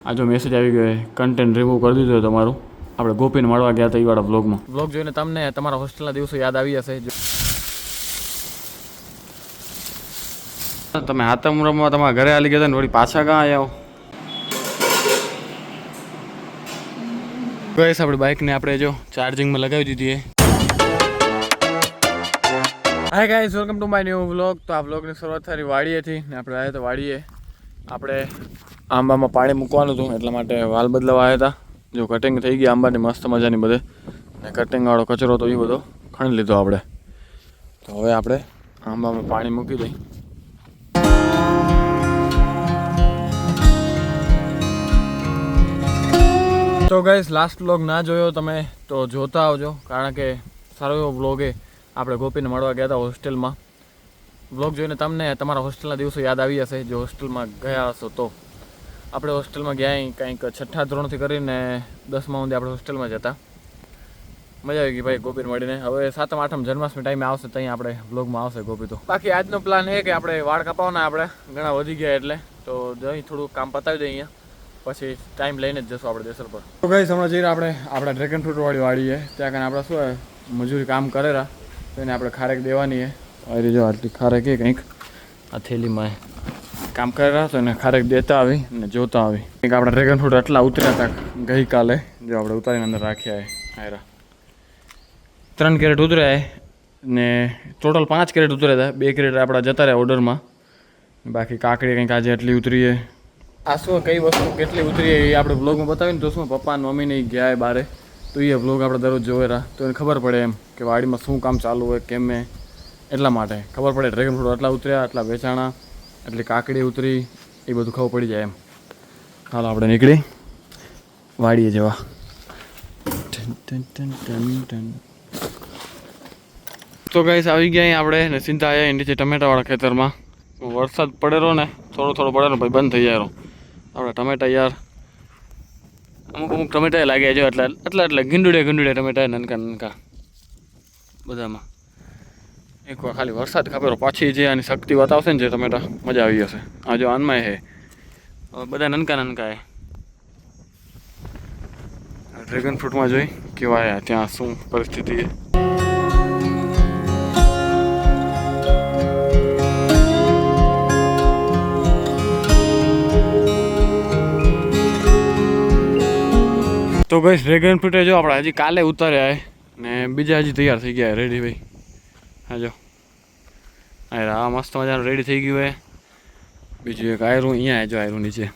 આ જો મેસેજ આવી ગયો કન્ટેન્ટ રિમૂવ કરી દીધું તમારું. આપણે ગોપીને મળવા ગયા હતા એ વાળા વ્લોગમાં. વ્લોગ જોઈને તમને તમારા હોસ્ટેલના દિવસો યાદ આવી હશે. તમે હાથમ રમવા તમારા ઘરે આવી ગયા હતા ને વળી પાછા ક્યાં આવ્યા? ગઈશ આપણી બાઇકને આપણે જો ચાર્જિંગમાં લગાવી દીધી. Hi guys, welcome to my new vlog. તો આ વ્લોગની શરૂઆત થઈ વાડીએથી ને આપણે આવ્યા તો વાડીએ આપણે આંબામાં પાણી મૂકવાનું હતું એટલા માટે વાલ બદલાવા આવ્યા હતા. જો કટિંગ થઈ ગઈ આંબાની મસ્ત મજાની બધે ને કટિંગવાળો કચરો તો એ બધો ખણી લીધો આપણે. તો હવે આપણે આંબામાં પાણી મૂકી દઈએ. તો ગાઈઝ લાસ્ટ વ્લોગ ના જોયો તમે તો જોતા આવજો, કારણ કે સારો એવો વ્લોગ આપણે ગોપીને મળવા ગયા હતા હોસ્ટેલમાં. વ્લોગ જોઈને તમને તમારા હોસ્ટેલના દિવસો યાદ આવી હશે જો હોસ્ટેલમાં ગયા હશો તો. આપણે હોસ્ટેલમાં ગયા કંઈક 6થા ધોરણથી કરીને 10મા સુધી આપણે હોસ્ટેલમાં જતા. મજા આવી ગઈ ભાઈ ગોપીને મળીને. હવે 7મ 8મ જન્માષ્ટમી ટાઈમે આવશે ત્યાં આપણે વ્લોગમાં આવશે ગોપી. તો બાકી આજનો પ્લાન એ કે આપણે વાળ કાપવાના આપણે ઘણા વધી ગયા એટલે તો જઈ થોડું કામ પતાવી દઈએ અહીંયા, પછી ટાઈમ લઈને જ જશું આપણે દેસર પર. તો ગઈ હમણાં જઈને આપણે આપણા ડ્રેગન ફ્રૂટવાળી વાળીએ ત્યાં કારણે આપણે શું મજૂરી કામ કરેલા તો એને આપણે ખારેક દેવાની છે. જો આટલી ખારેક કંઈક આ થેલીમાં કામ કરેલા તો એને ખારેક દેતા આવી ને જોતા આવી. કંઈક આપણા ડ્રેગન ફ્રૂટ આટલા ઉતર્યા હતા ગઈકાલે, જો આપણે ઉતારીને અંદર રાખ્યા હાયરા. 3 કેરેટ ઉતર્યા ને ટોટલ 5 કેરેટ ઉતર્યા હતા. 2 કેરેટ આપણા જતા રહ્યા ઓર્ડરમાં. બાકી કાકડી કંઈક આજે એટલી ઉતરી. આ શું કઈ વસ્તુ કેટલી ઉતરી એ આપણે બ્લોગમાં બતાવીને તો શું પપ્પા અને મમ્મીને ગયા બહારે તો એ બ્લોગ આપણે દરરોજ જોયેલા તો એને ખબર પડે એમ કે વાડીમાં શું કામ ચાલુ હોય કેમ એટલા માટે ખબર પડે. ડ્રેગન ફ્રૂટ આટલા ઉતર્યા, આટલા વેચાણા, એટલી કાકડી ઉતરી, એ બધું ખબર પડી જાય એમ. હાલો આપણે નીકળી વાડીએ જવા. તો ગાઈસ આવી ગયા આપણે ને સીધા આવ્યા નીચે ટમેટાવાળા ખેતરમાં. વરસાદ પડેલો ને થોડો થોડો પડેલો ભાઈ બંધ થઈ જાય. આપણે ટમેટા યાર અમુક ટમેટા લાગ્યા જો એટલે ગીંડુડે ટમેટા નનકા નનકા બધામાં. એકવાર ખાલી વરસાદ ખબર પાછી જે આની શક્તિ બતાવશે ને જે ટમેટા મજા આવી જશે. આ જો આનમાં હે બધા નનકા નનકા ડ્રેગન ફ્રૂટમાં જોઈ કેવા ત્યાં શું પરિસ્થિતિ છે. તો ગઈ ડ્રેગન ફ્રૂટ જો આપણે હજી કાલે ઉતાર્યા ને બીજા હજી તૈયાર થઈ ગયા રેડી ભાઈ. હા જો આ મસ્ત મજાનું રેડી થઈ ગયું હોય. બીજું એક આયરું અહીંયા જો આયરું નીચે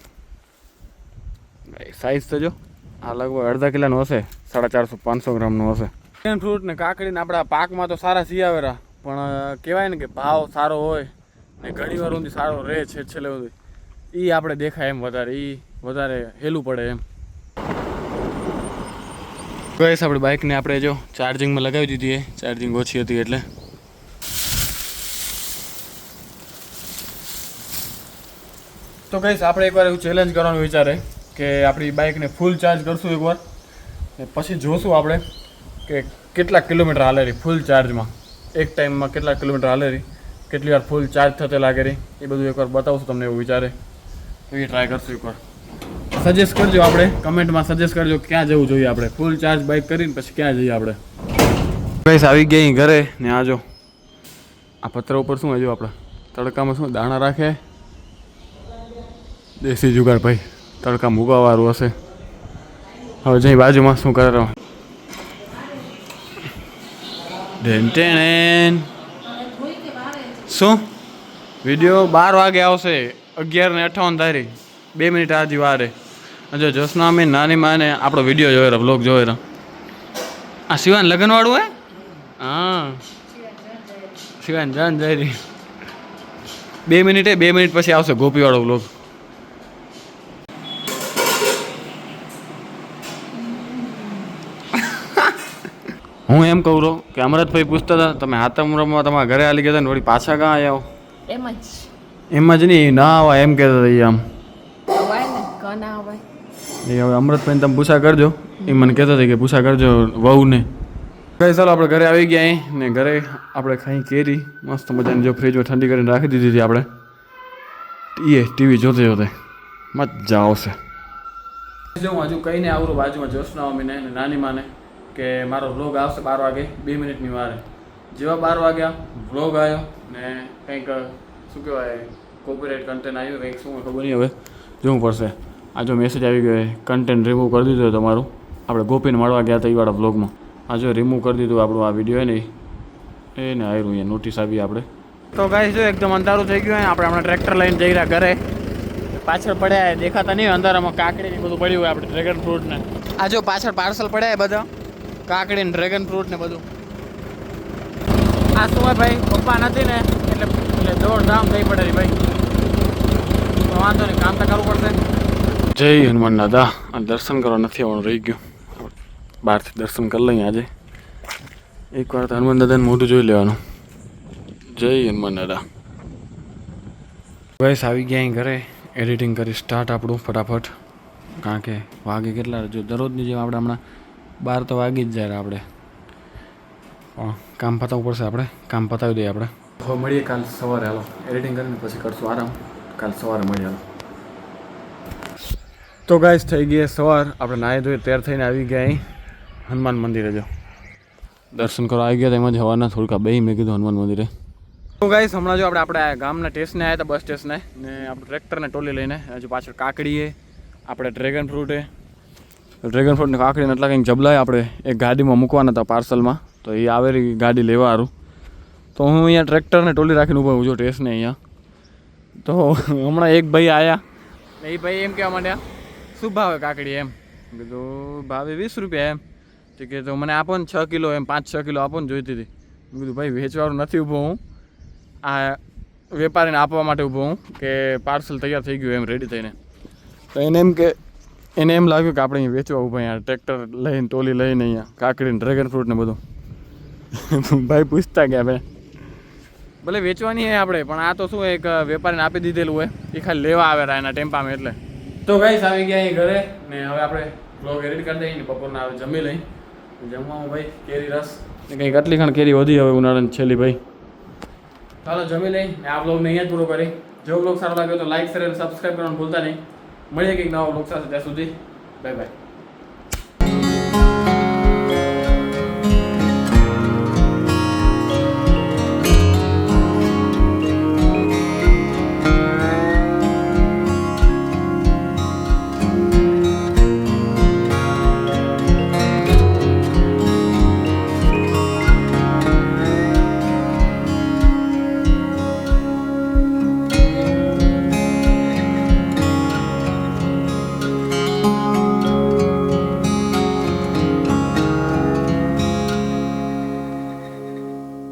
સાઈઝ તો જો આ લગભગ અડધા કિલોનું હશે, 450-500 ગ્રામનું હશે. ડ્રેગન ફ્રૂટ ને કાકડીને આપણા પાકમાં તો સારા સિયાવેરા પણ કહેવાય ને કે ભાવ સારો હોય ને ઘણી વાર ઊંધી સારો રહે છે છેલ્લે સુધી એ આપણે દેખાય એમ વધારે હેલું પડે એમ. ગઈશ આપણી બાઇકને આપણે જો ચાર્જિંગમાં લગાવી દીધી ચાર્જિંગ ઓછી હતી એટલે. તો ગઈશ આપણે એકવાર એવું ચેલેન્જ કરવાનું વિચારે કે આપણી બાઇકને ફૂલ ચાર્જ કરશું એકવાર ને પછી જોશું આપણે કે કેટલા કિલોમીટર હાલે રહી ફૂલ ચાર્જમાં, એક ટાઈમમાં કેટલા કિલોમીટર હાલે રહી, કેટલી વાર ફૂલ ચાર્જ થતે લાગે રહી એ બધું એકવાર બતાવશું તમને એવું વિચારે. તો એ ટ્રાય કરશું એકવાર. સજેસ્ટ કરજો, આપણે કમેન્ટમાં સજેસ્ટ કરજો ક્યાં જવું જોઈએ આપણે ફૂલ ચાર્જ બાઇક કરીને પછી ક્યાં જઈએ આપણે. ગઈશ આવી ગયા ઘરે ને આ જો આ પથરા ઉપર શું હજુ આપણે તડકામાં શું દાણા રાખે દેશી જુગાડ ભાઈ, તડકા મૂકવાવાળું હશે. હવે જઈ બાજુમાં શું કરે શું વિડીયો 12 વાગે આવશે, 11:58 તારીખ 2 મિનિટ આજી વારે. જો જસના અમે નાની માને આપણો વિડીયો જોયેલો બ્લોગ જોયેલો. આ શિવાન લગ્નવાળું હે? હા શિવાન જાન જાય રહી 2 મિનિટ પછી આવશે ગોપીવાળો બ્લોગ. હું એમ કહું રહો કે અમરતભાઈ પૂછતા હતા તમે હાથમ રમવા તમારા ઘરે આવી ગયા હતા ને વળી પાછા ક્યાં આવ્યા? એમ જ નહીં ના આવા એમ કહેતા હતા આમ. એ હવે અમૃતભાઈને તમે પૂછા કરજો, એ મને કહેતા હતા કે પૂછા કરજો વહુને. કઈ ચાલો આપણે ઘરે આવી ગયા ને ઘરે આપણે ખાઈ કેરી મસ્ત મજાની જો ફ્રીજમાં ઠંડી કરીને રાખી દીધી હતી આપણે. ટીવી જોતે મજા આવશે. જો હું હજુ કહીને આવરું બાજુમાં જોશના મમ્મીને અને નાની માને કે મારો વ્લોગ આવશે 12 વાગે 2 મિનિટની વારે. જેવા 12 વાગ્યા વ્લોગ આવ્યો ને કંઈક શું કહેવાય કોપીરાઇટ કન્ટેન્ટ આવ્યું કંઈક શું ખબર નહીં હવે જોવું પડશે. આ જો મેસેજ આવી ગયો કન્ટેન્ટ રિમૂવ કરી દીધું તમારું. આપણે ગોપીને મળવા ગયા હતા એ વાળા વ્લોગમાં આ જો રિમૂવ કરી દીધું આપણું આ વિડીયો ને એને આવ્યું અહીંયા નોટિસ આવી આપણે. તો ગાઈસ જો એકદમ અંધારું થઈ ગયું આપણે હમણાં ટ્રેક્ટર લઈને જઈ રહ્યા ઘરે. પાછળ પડ્યા દેખાતા નહીં અંધારામાં કાકડી ને બધું પડ્યું હોય આપણે ડ્રેગન ફ્રૂટ ને આ જો પાછળ પાર્સલ પડ્યા બધા કાકડી ને ડ્રેગન ફ્રૂટ ને બધું. આ શું હોય ભાઈ પપ્પા નથી ને એટલે દોડધામ થઈ પડે ભાઈ. તો વાંધો નહીં કામ તો કરવું પડશે. જય હનુમાન દાદા દર્શન કરવા નથી આવવાનું રહી ગયું. બહારથી દર્શન કરી લઈએ આજે એકવાર તો હનુમાન દાદાને મોઢું જોઈ લેવાનું. જય હનુમાન દાદા. બસ આવી ગયા અહીં ઘરે એડિટિંગ કરી સ્ટાર્ટ આપણું ફટાફટ કારણ કે વાગે કેટલા જો દરરોજની જેમ આપણે હમણાં 12 તો વાગી જ જાય આપણે કામ પતાવવું પડશે. આપણે કામ પતાવી દઈએ આપણે. હવે મળીએ કાલ સવારે. હાલો એડિટિંગ કરીને પછી કરશું આરામ. કાલ સવારે મળીએ. હાલો તો ગાઈસ થઈ ગઈ સવાર. આપણે નાહી ધોઈ તૈયાર થઈને આવી ગયા અહીં હનુમાન મંદિરે. જો દર્શન કરવા આવી ગયા હતા એમાં જ હવાના થોડુંક બે મેં કીધું હનુમાન મંદિરે. તો ગાઈસ હમણાં જો આપણે ગામના સ્ટેશને આવ્યા હતા બસ સ્ટેશને ને આપણે ટ્રેક્ટરને ટોલી લઈને હજુ પાછળ કાકડીએ આપણે ડ્રેગન ફ્રૂટે ને કાકડીને એટલા કંઈક જબલાય આપણે એક ગાડીમાં મૂકવાના હતા પાર્સલમાં. તો એ આવેલી ગાડી લેવા સારું. તો હું અહીંયા ટ્રેક્ટરને ટોલી રાખીને ઊભો હું જો સ્ટેશને અહીંયા. તો હમણાં એક ભાઈ આવ્યા એ ભાઈ એમ કહેવા માંડ્યા શું ભાવે કાકડી એમ કીધું ભાવે 20 રૂપિયા એમ. તો કે તો મને આપો ને 6 કિલો એમ 5-6 કિલો આપો ને જોઈતી હતી. મેં કીધું ભાઈ વેચવાનું નથી ઊભો હું આ વેપારીને આપવા માટે ઊભો હું કે પાર્સલ તૈયાર થઈ ગયું એમ રેડી થઈને. તો એને એમ લાગ્યું કે આપણે અહીંયા વેચવા ઊભા અહીંયા ટ્રેક્ટર લઈને ટોલી લઈને અહીંયા કાકડીને ડ્રેગન ફ્રૂટ ને બધું. ભાઈ પૂછતા ગયા ભાઈ ભલે વેચવાની હે આપણે પણ આ તો શું એક વેપારીને આપી દીધેલું હોય એ ખાલી લેવા આવેલા એના ટેમ્પામાં એટલે. તો ગાઈસ આવી ગયા અહીં ઘરે ને હવે આપણે બ્લોગ એડિટ કરી દઈએ ને બપોરના આવે જમી લઈ. જમવામાં ભાઈ કેરી રસ ને કંઈક આટલી ખણ કેરી વધી હવે ઉનાળાની છેલ્લી ભાઈ. ચાલો જમી લઈ ને આ બ્લોગને અહીંયા જ પૂરો કરી. જો બ્લોગ સારો લાગ્યો તો લાઈક શેર અને સબસ્ક્રાઈબ કરવાનું ભૂલતા નહીં. મળીએ કંઈક નવા બ્લોગ સાથે ત્યાં સુધી બાય બાય.